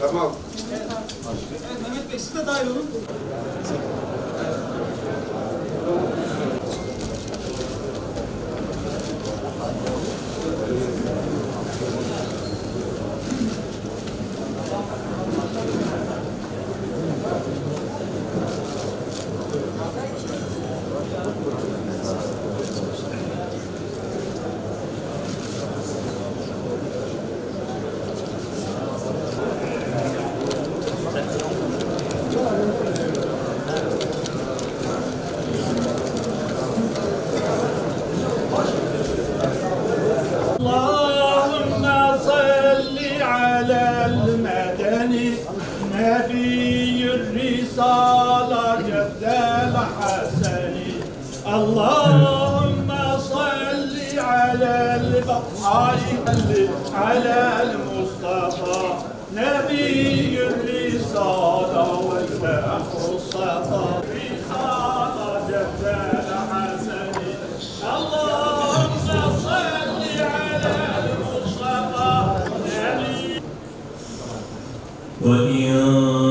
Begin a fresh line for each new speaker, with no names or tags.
Tamam.
Evet, Mehmet Bey siz de dahil olun.
اللهم صل على المدني نبي الرسالة جد الحسن. اللهم صل على البقاء على المصطفى نبي الرسالة والبحر الصفا رسالة جد الحسن. اللهم صل على المصطفى نبي
وإن